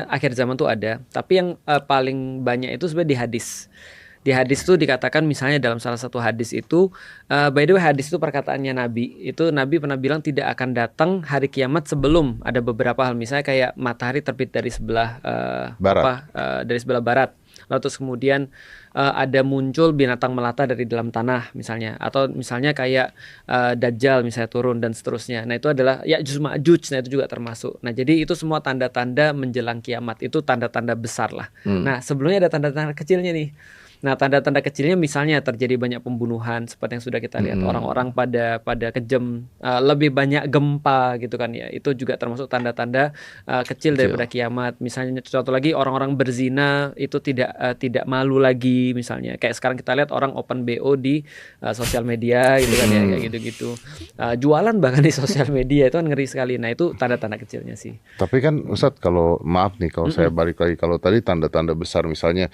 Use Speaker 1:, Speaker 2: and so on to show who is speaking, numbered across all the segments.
Speaker 1: akhir zaman tuh ada, tapi yang paling banyak itu sebenarnya di hadis. Di hadis itu dikatakan misalnya dalam salah satu hadis itu, by the way hadis itu perkataannya Nabi. Itu Nabi pernah bilang tidak akan datang hari kiamat sebelum ada beberapa hal. Misalnya kayak matahari terbit dari sebelah
Speaker 2: barat.
Speaker 1: Dari sebelah barat. Lalu terus kemudian ada muncul binatang melata dari dalam tanah misalnya, atau misalnya kayak Dajjal misalnya turun dan seterusnya. Nah itu adalah Ya'juj Ma'juj, nah itu juga termasuk. Nah jadi itu semua tanda-tanda menjelang kiamat, itu tanda-tanda besar lah. Nah sebelumnya ada tanda-tanda kecilnya nih. Nah tanda-tanda kecilnya misalnya terjadi banyak pembunuhan seperti yang sudah kita lihat, orang-orang pada kejam, lebih banyak gempa gitu kan ya, itu juga termasuk tanda-tanda kecil daripada kiamat. Misalnya contoh lagi, orang-orang berzina itu tidak malu lagi misalnya, kayak sekarang kita lihat orang open BO di sosial media gitu kan ya, kayak gitu-gitu, jualan bahkan di sosial media, itu kan ngeri sekali. Nah itu tanda-tanda kecilnya sih.
Speaker 2: Tapi kan Ustadz, kalau maaf nih kalau saya balik lagi, kalau tadi tanda-tanda besar misalnya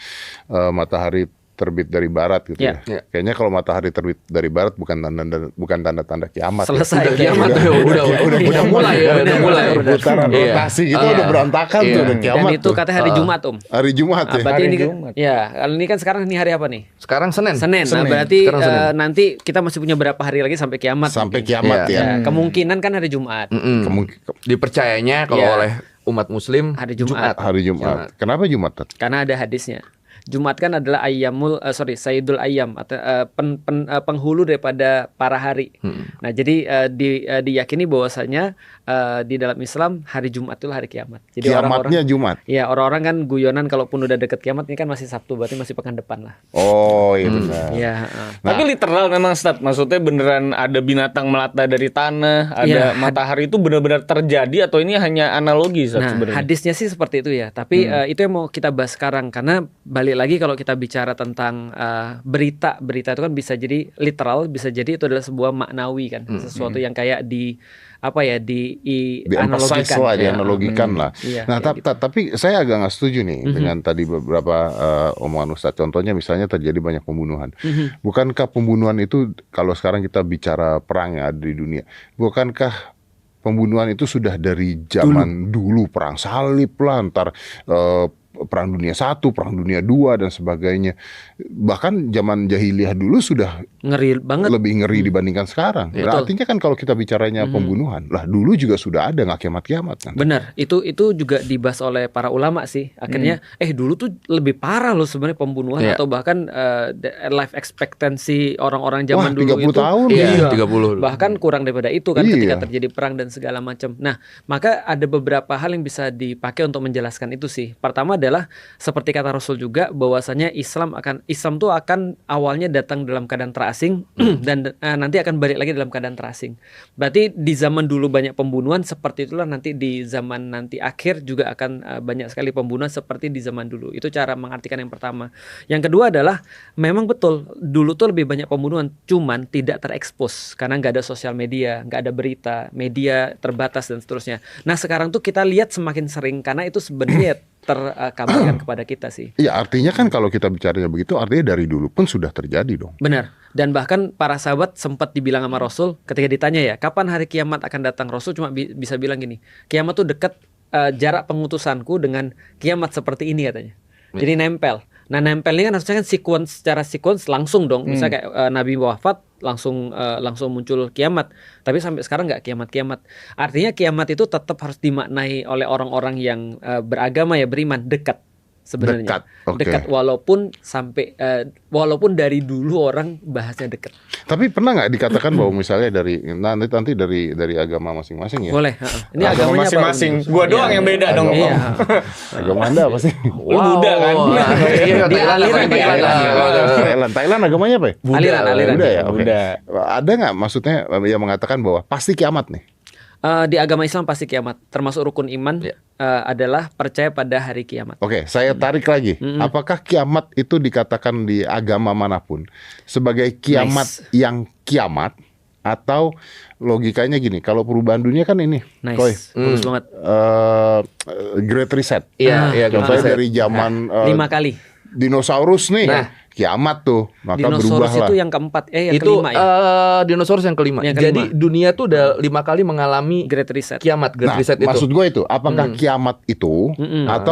Speaker 2: matahari terbit dari barat gitu ya. Kayaknya kalau matahari terbit dari barat bukan tanda-tanda kiamat.
Speaker 1: Selesai
Speaker 3: kiamat udah mulai
Speaker 2: putaran rotasi gitu udah berantakan tuh udah kiamat.
Speaker 1: Dan itu katanya hari Jumat Hari
Speaker 2: Jumat ya.
Speaker 1: Berarti
Speaker 4: hari
Speaker 1: ini
Speaker 4: Jumat.
Speaker 1: ini kan sekarang ini hari apa nih?
Speaker 3: Sekarang Senin.
Speaker 1: Nah berarti nanti kita masih punya berapa hari lagi sampai kiamat?
Speaker 2: Sampai kiamat ya.
Speaker 1: Kemungkinan kan hari Jumat.
Speaker 3: Dipercayanya kalau oleh umat Muslim
Speaker 1: hari Jumat.
Speaker 2: Kenapa Jumat?
Speaker 1: Karena ada hadisnya. Jumat kan adalah Sayyidul Ayyam, atau penghulu daripada para hari. Nah jadi diyakini bahwasanya di dalam Islam hari Jumat itu hari kiamat. Jadi
Speaker 2: kiamatnya Jumat.
Speaker 1: Ya orang-orang kan guyonan kalaupun udah deket kiamat, ini kan masih Sabtu, berarti masih pekan depan lah.
Speaker 2: Oh iya benar.
Speaker 1: Ya,
Speaker 4: Tapi literal memang Ustadz, maksudnya beneran ada binatang melata dari tanah, ada matahari, itu benar-benar terjadi atau ini hanya analogi Ustadz sebenarnya?
Speaker 1: Hadisnya sih seperti itu ya. Tapi itu yang mau kita bahas sekarang, karena balik lagi kalau kita bicara tentang berita itu kan bisa jadi literal, bisa jadi itu adalah sebuah maknawi kan, sesuatu yang kayak
Speaker 2: dianalogikan lah.
Speaker 1: Iya,
Speaker 2: nah tapi saya agak nggak setuju nih dengan tadi beberapa omongan Ustadz. Contohnya misalnya terjadi banyak pembunuhan. Bukankah pembunuhan itu, kalau sekarang kita bicara perang yang ada di dunia, bukankah pembunuhan itu sudah dari zaman dulu perang salib lah, ntar Perang Dunia I, Perang Dunia II dan sebagainya. Bahkan zaman jahiliyah dulu sudah
Speaker 1: ngeri banget,
Speaker 2: lebih ngeri dibandingkan sekarang. Artinya kan kalau kita bicaranya pembunuhan, lah dulu juga sudah ada, nggak kiamat-kiamat kan.
Speaker 1: Benar, itu juga dibahas oleh para ulama sih. Akhirnya dulu tuh lebih parah loh sebenarnya pembunuhan, atau bahkan life expectancy orang-orang zaman dulu
Speaker 2: 30 tahun.
Speaker 3: 30.
Speaker 1: Bahkan kurang daripada itu kan ketika terjadi perang dan segala macam. Nah, maka ada beberapa hal yang bisa dipakai untuk menjelaskan itu sih. Pertama adalah seperti kata Rasul juga, bahwasanya Islam tuh akan awalnya datang dalam keadaan terasing dan nanti akan balik lagi dalam keadaan terasing. Berarti di zaman dulu banyak pembunuhan, seperti itulah nanti di zaman nanti akhir juga akan banyak sekali pembunuhan seperti di zaman dulu. Itu cara mengartikan yang pertama. Yang kedua adalah memang betul dulu tuh lebih banyak pembunuhan, cuman tidak terekspos karena nggak ada sosial media, nggak ada berita, media terbatas dan seterusnya. Nah sekarang tuh kita lihat semakin sering karena itu sebenarnya terkabarkan kepada kita sih.
Speaker 2: Iya, artinya kan kalau kita bicaranya begitu, artinya dari dulu pun sudah terjadi dong.
Speaker 1: Benar. Dan bahkan para sahabat sempat dibilang sama Rasul ketika ditanya ya, kapan hari kiamat akan datang? Rasul cuma bisa bilang gini, kiamat tuh dekat, jarak pengutusanku dengan kiamat seperti ini katanya. Jadi nempel. Nah nempel ini kan harusnya kan secara sequence langsung dong. Misalnya kayak Nabi wafat langsung muncul kiamat. Tapi sampai sekarang nggak kiamat. Artinya kiamat itu tetap harus dimaknai oleh orang-orang yang beragama ya, beriman, dekat sebenarnya. Dekat walaupun dari dulu orang bahasnya dekat.
Speaker 2: Tapi pernah nggak dikatakan bahwa misalnya nanti dari agama masing-masing ya?
Speaker 1: Boleh. Ini agamanya
Speaker 4: masing-masing. Gua doang yang beda dong.
Speaker 1: Iya.
Speaker 2: Agama Anda apa sih?
Speaker 4: Lu Buddha kan?
Speaker 1: Di aliran
Speaker 2: Thailand agamanya apa ya?
Speaker 1: Aliran.
Speaker 2: Buddha ya.
Speaker 4: Buddha.
Speaker 2: Ada nggak maksudnya yang mengatakan bahwa pasti kiamat nih?
Speaker 1: Di agama Islam pasti kiamat, termasuk rukun iman adalah percaya pada hari kiamat.
Speaker 2: Oke, saya tarik lagi. Apakah kiamat itu dikatakan di agama manapun sebagai kiamat yang kiamat, atau logikanya gini? Kalau perubahan dunia kan ini,
Speaker 1: Bagus banget.
Speaker 2: Great Reset.
Speaker 3: Iya,
Speaker 2: Contohnya dari zaman
Speaker 1: 5 kali.
Speaker 2: dinosaurus nih, kiamat tuh, maka
Speaker 1: Dinosaurus
Speaker 2: berubahlah.
Speaker 1: itu yang keempat, yang
Speaker 3: Itu
Speaker 1: kelima ya.
Speaker 3: dinosaurus yang kelima.
Speaker 1: Yang kelima.
Speaker 3: Jadi dunia tuh udah 5 kali mengalami
Speaker 1: Great Reset.
Speaker 3: kiamat, Great
Speaker 2: Nah,
Speaker 3: Reset itu.
Speaker 2: maksud gue itu, apakah kiamat itu
Speaker 1: Mm-mm.
Speaker 2: atau